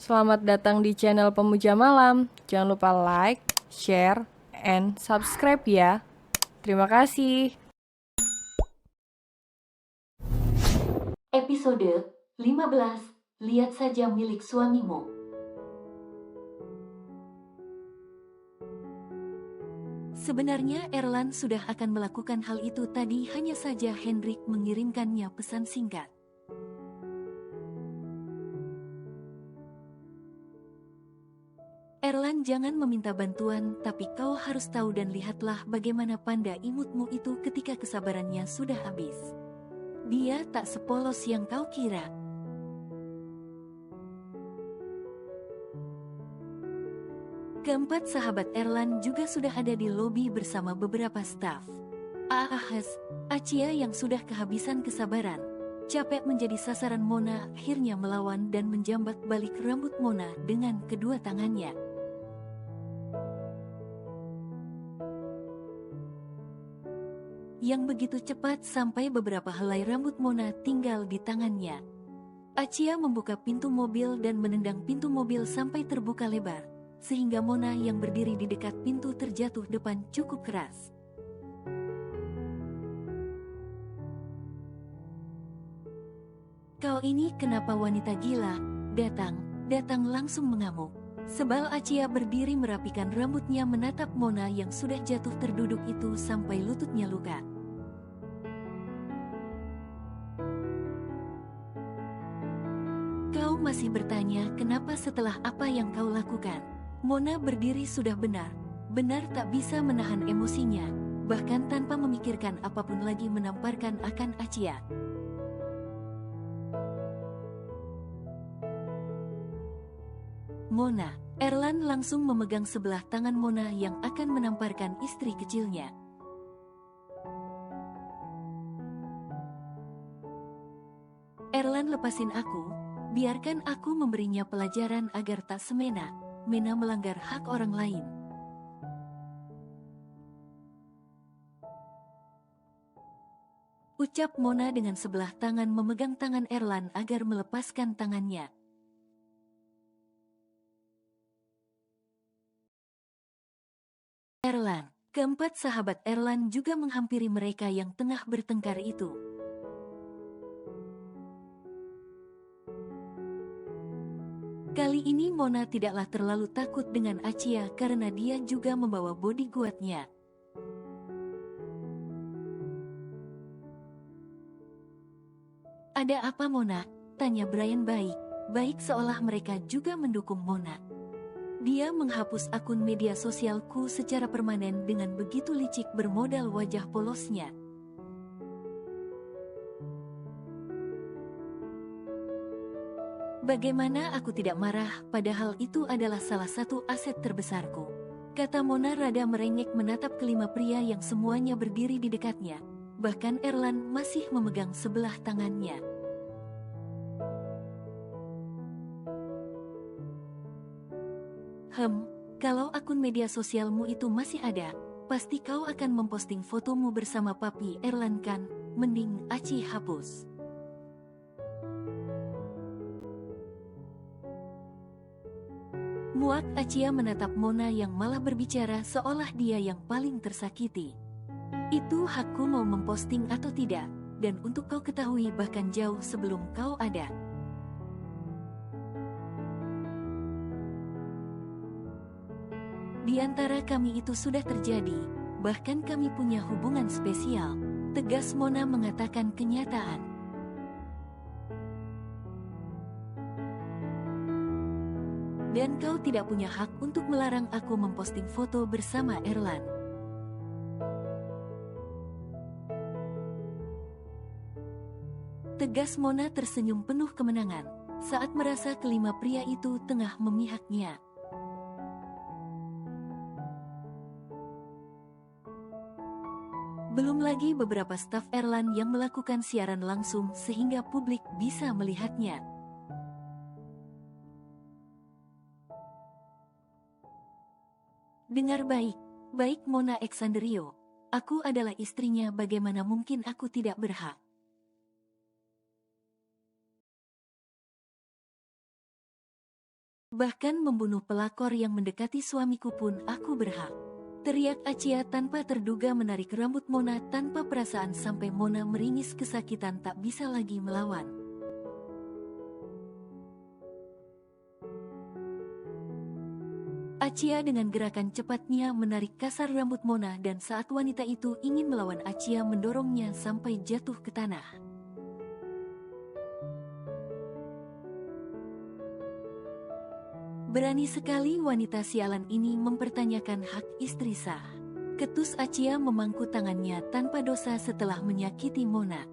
Selamat datang di channel Pemuja Malam. Jangan lupa like, share, and subscribe ya. Terima kasih. Episode 15. Lihat saja milik suamimu. Sebenarnya Erlan sudah akan melakukan hal itu tadi, hanya saja Hendrik mengirimkannya pesan singkat. Erlan, jangan meminta bantuan, tapi kau harus tahu dan lihatlah bagaimana panda imutmu itu ketika kesabarannya sudah habis. Dia tak sepolos yang kau kira. Keempat sahabat Erlan juga sudah ada di lobi bersama beberapa staf. Ahas, Acia yang sudah kehabisan kesabaran, capek menjadi sasaran Mona, akhirnya melawan dan menjambak balik rambut Mona dengan kedua tangannya. Yang begitu cepat sampai beberapa helai rambut Mona tinggal di tangannya. Acia membuka pintu mobil dan menendang pintu mobil sampai terbuka lebar, sehingga Mona yang berdiri di dekat pintu terjatuh depan cukup keras. Kau ini kenapa wanita gila? Datang langsung mengamuk. Sebal Acia berdiri merapikan rambutnya menatap Mona yang sudah jatuh terduduk itu sampai lututnya luka. Kau masih bertanya kenapa setelah apa yang kau lakukan? Mona berdiri sudah benar tak bisa menahan emosinya, bahkan tanpa memikirkan apapun lagi menamparkan akan Acia. Mona, Erlan langsung memegang sebelah tangan Mona yang akan menamparkan istri kecilnya. Erlan, lepasin aku, biarkan aku memberinya pelajaran agar tak semena melanggar hak orang lain. Ucap Mona dengan sebelah tangan memegang tangan Erlan agar melepaskan tangannya. Erlan, keempat sahabat Erlan juga menghampiri mereka yang tengah bertengkar itu. Kali ini Mona tidaklah terlalu takut dengan Acia karena dia juga membawa bodyguardnya. Ada apa Mona? Tanya Brian baik seolah mereka juga mendukung Mona. Dia menghapus akun media sosialku secara permanen dengan begitu licik bermodal wajah polosnya. Bagaimana aku tidak marah, padahal itu adalah salah satu aset terbesarku. Kata Mona rada merengek menatap kelima pria yang semuanya berdiri di dekatnya. Bahkan Erlan masih memegang sebelah tangannya. Kalau akun media sosialmu itu masih ada, pasti kau akan memposting fotomu bersama papi Erlan kan? Mending Aci hapus. Muak Acia menatap Mona yang malah berbicara seolah dia yang paling tersakiti. Itu hakku mau memposting atau tidak, dan untuk kau ketahui bahkan jauh sebelum kau ada. Di antara kami itu sudah terjadi, bahkan kami punya hubungan spesial, tegas Mona mengatakan kenyataan. Dan kau tidak punya hak untuk melarang aku memposting foto bersama Erlan. Tegas Mona tersenyum penuh kemenangan saat merasa kelima pria itu tengah memihaknya. Belum lagi beberapa staf Erlan yang melakukan siaran langsung sehingga publik bisa melihatnya. Dengar baik Mona Exandrio. Aku adalah istrinya, bagaimana mungkin aku tidak berhak? Bahkan membunuh pelakor yang mendekati suamiku pun aku berhak. Teriak Acia tanpa terduga menarik rambut Mona tanpa perasaan sampai Mona meringis kesakitan tak bisa lagi melawan. Acia dengan gerakan cepatnya menarik kasar rambut Mona dan saat wanita itu ingin melawan Acia mendorongnya sampai jatuh ke tanah. Berani sekali wanita sialan ini mempertanyakan hak istri sah. Ketus Acia memangku tangannya tanpa dosa setelah menyakiti Mona.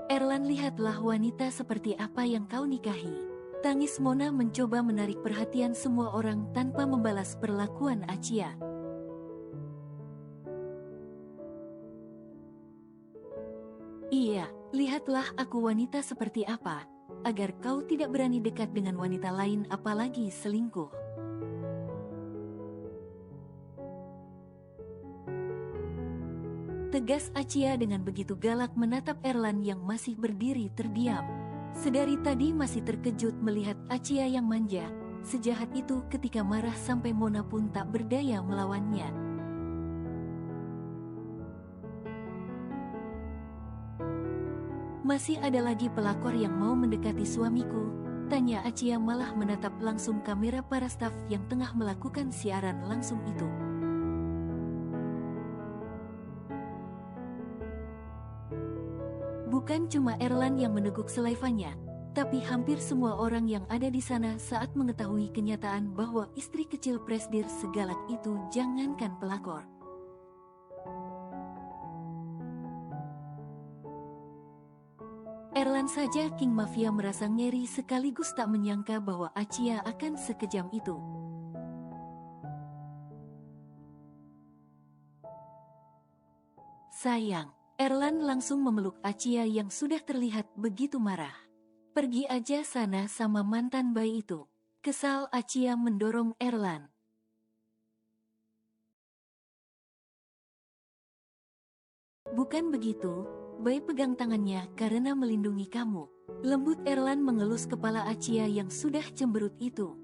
Erlan, lihatlah wanita seperti apa yang kau nikahi. Tangis Mona mencoba menarik perhatian semua orang tanpa membalas perlakuan Acia. Iya, lihatlah aku wanita seperti apa, agar kau tidak berani dekat dengan wanita lain apalagi selingkuh. Tegas Acia dengan begitu galak menatap Erlan yang masih berdiri terdiam. Sedari tadi masih terkejut melihat Acia yang manja, sejahat itu ketika marah sampai Mona pun tak berdaya melawannya. Masih ada lagi pelakor yang mau mendekati suamiku? Tanya Acia malah menatap langsung kamera para staf yang tengah melakukan siaran langsung itu. Bukan cuma Erlan yang meneguk selaivannya, tapi hampir semua orang yang ada di sana saat mengetahui kenyataan bahwa istri kecil Presdir segalak itu jangankan pelakor. Erlan saja King Mafia merasa ngeri sekaligus tak menyangka bahwa Acia akan sekejam itu. Sayang, Erlan langsung memeluk Acia yang sudah terlihat begitu marah. Pergi aja sana sama mantan bayi itu. Kesal Acia mendorong Erlan. Bukan begitu, bayi pegang tangannya karena melindungi kamu. Lembut Erlan mengelus kepala Acia yang sudah cemberut itu.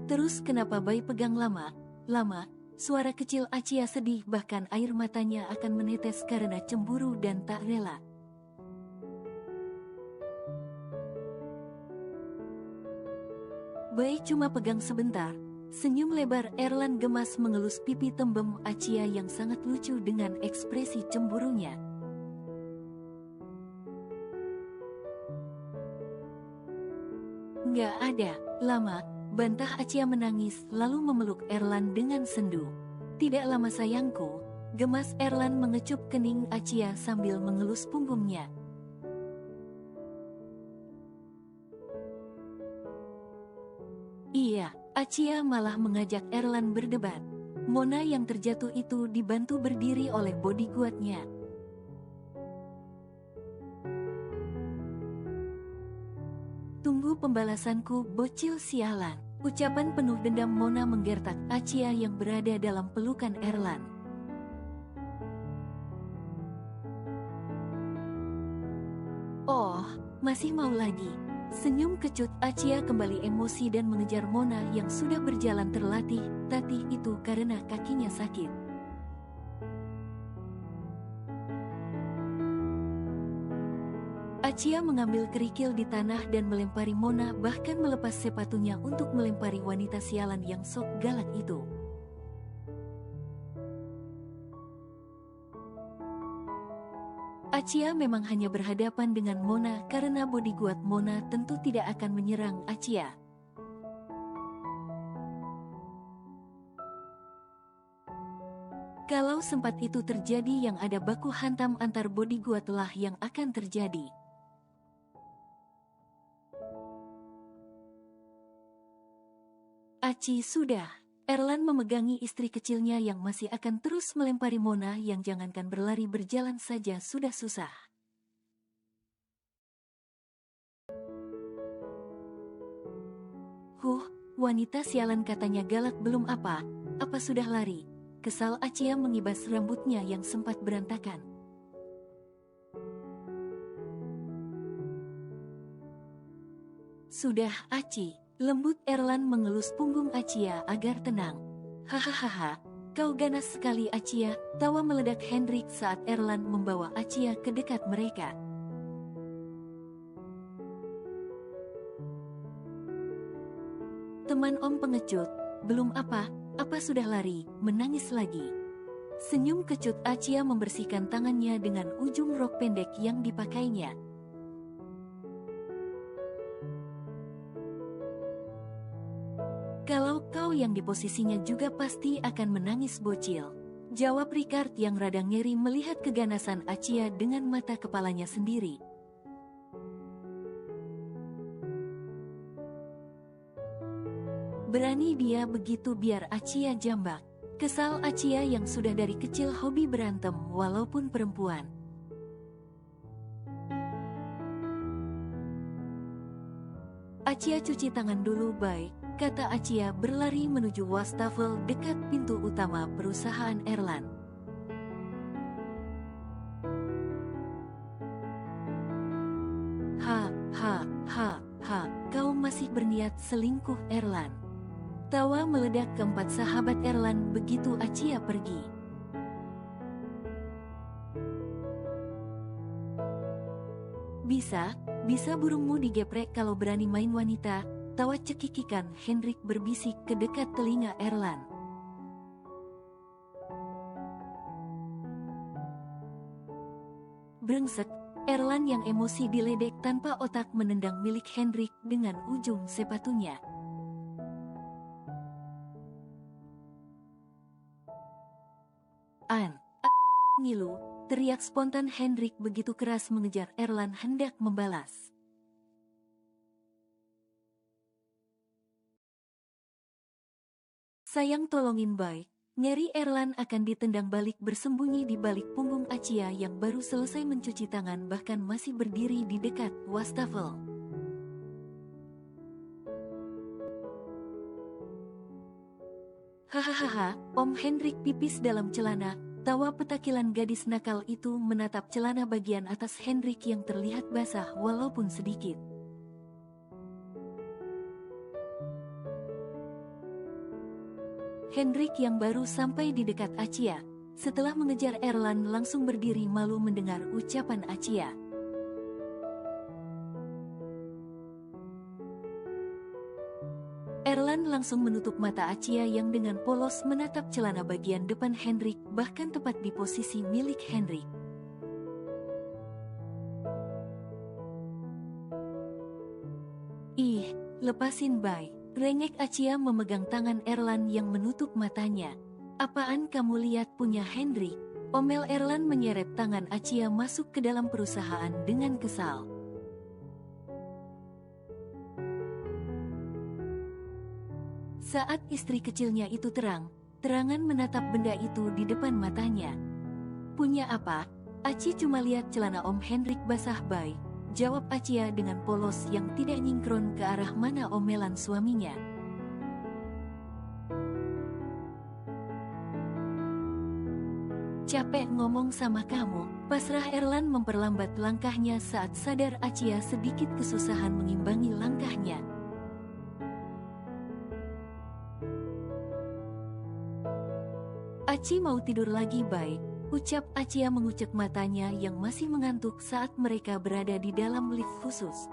Terus kenapa bayi pegang lama? Suara kecil Acia sedih bahkan air matanya akan menetes karena cemburu dan tak rela. Bayi cuma pegang sebentar. Senyum lebar Erlan gemas mengelus pipi tembem Acia yang sangat lucu dengan ekspresi cemburunya. Nggak ada, lama. Bantah Acia menangis lalu memeluk Erlan dengan sendu. Tidak lama sayangku, gemas Erlan mengecup kening Acia sambil mengelus punggungnya. Iya, Acia malah mengajak Erlan berdebat. Mona yang terjatuh itu dibantu berdiri oleh bodyguardnya. Tunggu pembalasanku, bocil sialan. Ucapan penuh dendam Mona menggertak Acia yang berada dalam pelukan Erlan. Oh, masih mau lagi. Senyum kecut Acia kembali emosi dan mengejar Mona yang sudah berjalan terlatih, itu karena kakinya sakit. Acia mengambil kerikil di tanah dan melempari Mona bahkan melepas sepatunya untuk melempari wanita sialan yang sok galak itu. Acia memang hanya berhadapan dengan Mona karena bodyguard Mona tentu tidak akan menyerang Acia. Kalau sempat itu terjadi yang ada baku hantam antar bodyguard lah yang akan terjadi. Aci sudah. Erlan memegangi istri kecilnya yang masih akan terus melempari Mona yang jangankan berlari berjalan saja sudah susah. Wanita sialan katanya galak belum apa sudah lari. kesal Acia mengibas rambutnya yang sempat berantakan. Sudah, Aci, lembut Erlan mengelus punggung Acia agar tenang. Hahaha, kau ganas sekali Acia, tawa meledak Hendrik saat Erlan membawa Acia ke dekat mereka. Teman Om pengecut, belum apa sudah lari, menangis lagi. Senyum kecut Acia membersihkan tangannya dengan ujung rok pendek yang dipakainya. Kalau kau yang di posisinya juga pasti akan menangis bocil, jawab Ricard yang rada ngeri melihat keganasan Acia dengan mata kepalanya sendiri. Berani dia begitu biar Acia jambak. Kesal Acia yang sudah dari kecil hobi berantem walaupun perempuan. Acia cuci tangan dulu baik, kata Acia berlari menuju wastafel dekat pintu utama perusahaan Erlan. Ha, kau masih berniat selingkuh Erlan. Tawa meledak keempat sahabat Erlan begitu Acia pergi. Bisa burungmu digeprek kalau berani main wanita, tawa cekikikan Hendrik berbisik ke dekat telinga Erlan. Brengsek, Erlan yang emosi diledek tanpa otak menendang milik Hendrik dengan ujung sepatunya. Ngilu, teriak spontan Hendrik begitu keras mengejar Erlan hendak membalas. Sayang tolongin baik, ngeri Erlan akan ditendang balik bersembunyi di balik punggung Acia yang baru selesai mencuci tangan bahkan masih berdiri di dekat wastafel. Hahaha, Om Hendrik pipis dalam celana. Tawa petakilan gadis nakal itu menatap celana bagian atas Hendrik yang terlihat basah walaupun sedikit. Hendrik yang baru sampai di dekat Acia, setelah mengejar Erlan langsung berdiri malu mendengar ucapan Acia. Erlan langsung menutup mata Acia yang dengan polos menatap celana bagian depan Hendrik bahkan tepat di posisi milik Hendrik. Ih, lepasin bay, rengek Acia memegang tangan Erlan yang menutup matanya. Apaan kamu lihat punya Hendrik? Omel Erlan menyeret tangan Acia masuk ke dalam perusahaan dengan kesal. Saat istri kecilnya itu terangan menatap benda itu di depan matanya. Punya apa? Aci cuma lihat celana Om Hendrik basah bay, jawab Acia dengan polos yang tidak nyingkron ke arah mana omelan suaminya. Capek ngomong sama kamu, pasrah Erlan memperlambat langkahnya saat sadar Acia sedikit kesusahan mengimbangi langkahnya. Aci mau tidur lagi baik, ucap Acia mengucek matanya yang masih mengantuk saat mereka berada di dalam lift khusus.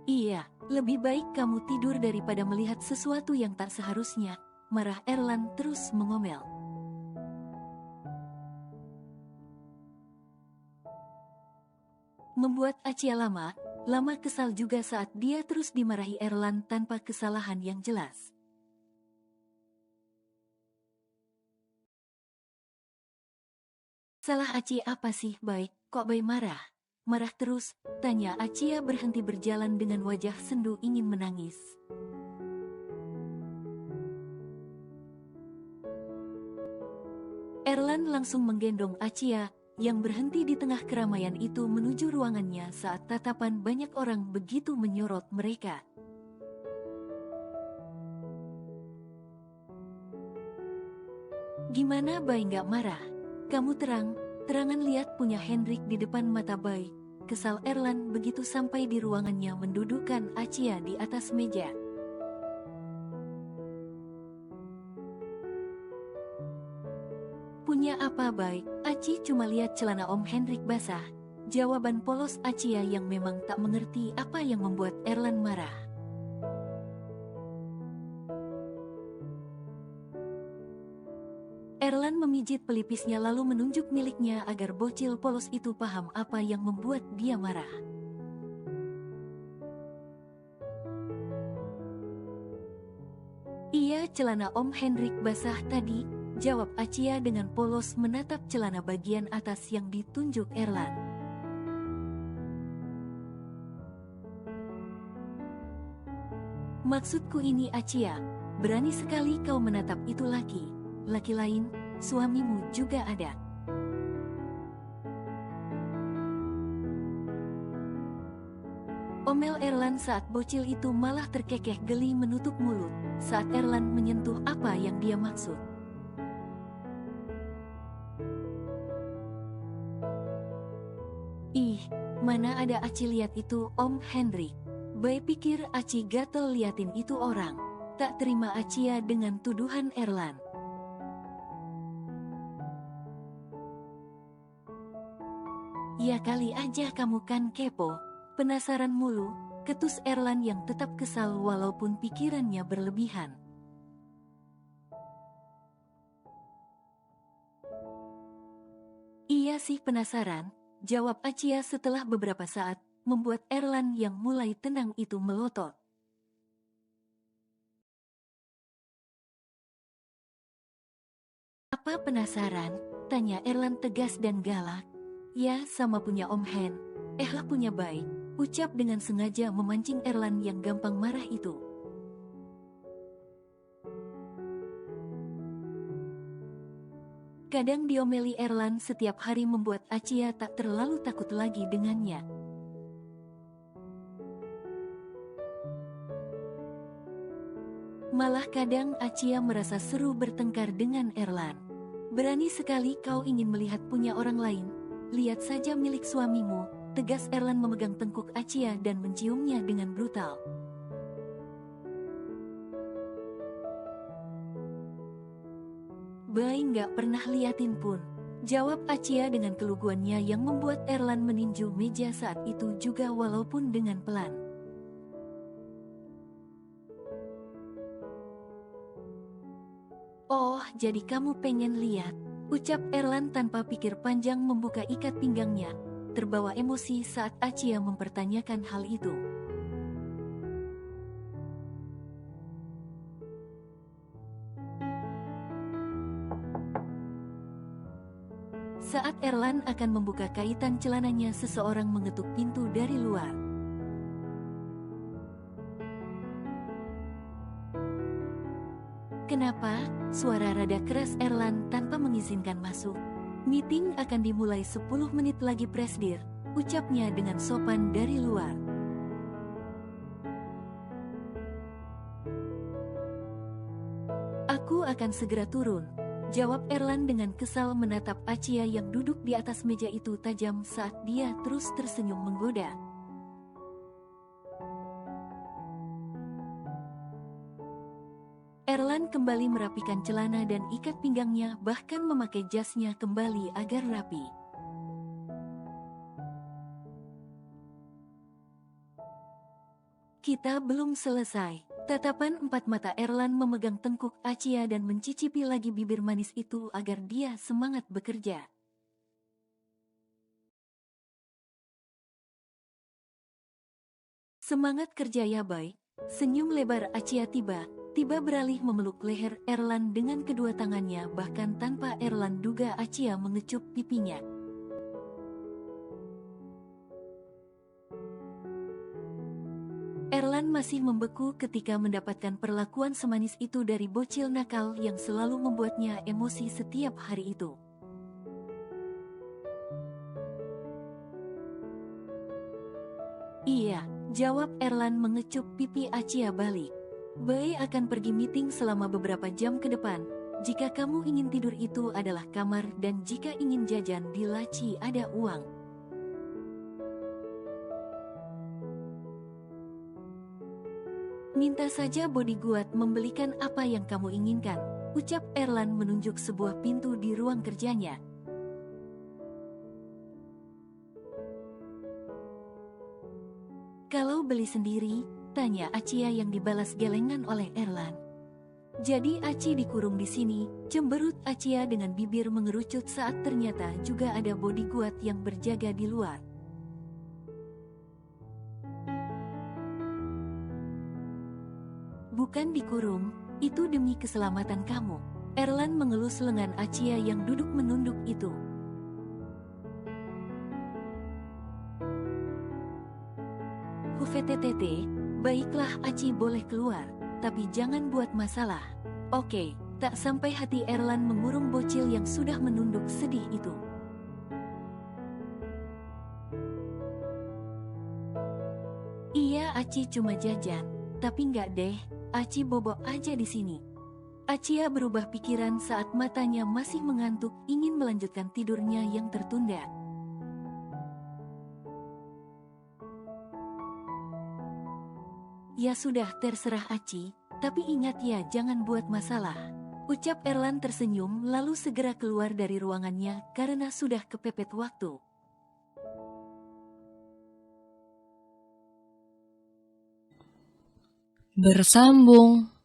Iya, lebih baik kamu tidur daripada melihat sesuatu yang tak seharusnya, marah Erlan terus mengomel. Membuat Acia lama kesal juga saat dia terus dimarahi Erlan tanpa kesalahan yang jelas. Salah Aci apa sih baik, kok bay marah? Marah terus, tanya Acia berhenti berjalan dengan wajah sendu ingin menangis. Erlan langsung menggendong Acia yang berhenti di tengah keramaian itu menuju ruangannya saat tatapan banyak orang begitu menyorot mereka. Gimana Bay nggak marah? Kamu terangan lihat punya Hendrik di depan mata Bay. Kesal Erlan begitu sampai di ruangannya mendudukkan Acia di atas meja. Punya apa Bay? Aci cuma lihat celana Om Hendrik basah. Jawaban polos Acia yang memang tak mengerti apa yang membuat Erlan marah. Erlan memijit pelipisnya lalu menunjuk miliknya agar bocil polos itu paham apa yang membuat dia marah. Iya, celana Om Hendrik basah tadi, jawab Acia dengan polos menatap celana bagian atas yang ditunjuk Erlan. Maksudku ini Acia, berani sekali kau menatap itu laki lain, suamimu juga ada. Omel Erlan saat bocil itu malah terkekeh geli menutup mulut saat Erlan menyentuh apa yang dia maksud. Ih, mana ada Aci lihat itu Om Hendrik. Bay pikir Aci gatel liatin itu orang. Tak terima Acia dengan tuduhan Erlan. Ya kali aja kamu kan kepo, penasaran mulu, ketus Erlan yang tetap kesal walaupun pikirannya berlebihan. Iya sih penasaran, jawab Acia setelah beberapa saat, membuat Erlan yang mulai tenang itu melotot. Apa penasaran? Tanya Erlan tegas dan galak. Ya, sama punya Om Hen. Lah punya Bay, ucap dengan sengaja memancing Erlan yang gampang marah itu. Kadang diomeli Erlan setiap hari membuat Acia tak terlalu takut lagi dengannya. Malah kadang Acia merasa seru bertengkar dengan Erlan. Berani sekali kau ingin melihat punya orang lain. Lihat saja milik suamimu, tegas Erlan memegang tengkuk Acia dan menciumnya dengan brutal. Bay nggak pernah liatin pun, jawab Acia dengan keluguannya yang membuat Erlan meninju meja saat itu juga walaupun dengan pelan. Oh, jadi kamu pengen lihat, ucap Erlan tanpa pikir panjang membuka ikat pinggangnya, terbawa emosi saat Acia mempertanyakan hal itu. Saat Erlan akan membuka kaitan celananya, seseorang mengetuk pintu dari luar. Kenapa? Suara rada keras Erlan tanpa mengizinkan masuk. Meeting akan dimulai 10 menit lagi Presdir, ucapnya dengan sopan dari luar. Aku akan segera turun, jawab Erlan dengan kesal menatap Acia yang duduk di atas meja itu tajam saat dia terus tersenyum menggoda. Erlan kembali merapikan celana dan ikat pinggangnya, bahkan memakai jasnya kembali agar rapi. Kita belum selesai. Tatapan empat mata Erlan memegang tengkuk Acia dan mencicipi lagi bibir manis itu agar dia semangat bekerja. Semangat kerja ya Bay. Senyum lebar Acia tiba beralih memeluk leher Erlan dengan kedua tangannya, bahkan tanpa Erlan duga Acia mengecup pipinya. Erlan masih membeku ketika mendapatkan perlakuan semanis itu dari bocil nakal yang selalu membuatnya emosi setiap hari itu. Iya, jawab Erlan mengecup pipi Acia balik. Bay akan pergi meeting selama beberapa jam ke depan. Jika kamu ingin tidur itu adalah kamar dan jika ingin jajan di laci ada uang. Minta saja bodyguard membelikan apa yang kamu inginkan, ucap Erlan menunjuk sebuah pintu di ruang kerjanya. Kalau beli sendiri, tanya Acia yang dibalas gelengan oleh Erlan. Jadi Aci dikurung di sini, cemberut Acia dengan bibir mengerucut saat ternyata juga ada bodyguard yang berjaga di luar. Bukan dikurung, itu demi keselamatan kamu. Erlan mengelus lengan Acia yang duduk menunduk itu. Hufetetete, baiklah Aci boleh keluar, tapi jangan buat masalah. Oke, tak sampai hati Erlan mengurung bocil yang sudah menunduk sedih itu. Iya Aci cuma jajan, tapi nggak deh, Aci bobok aja di sini. Acia berubah pikiran saat matanya masih mengantuk ingin melanjutkan tidurnya yang tertunda. Ya sudah terserah Aci, tapi ingat ya jangan buat masalah. Ucap Erlan tersenyum lalu segera keluar dari ruangannya karena sudah kepepet waktu. Bersambung.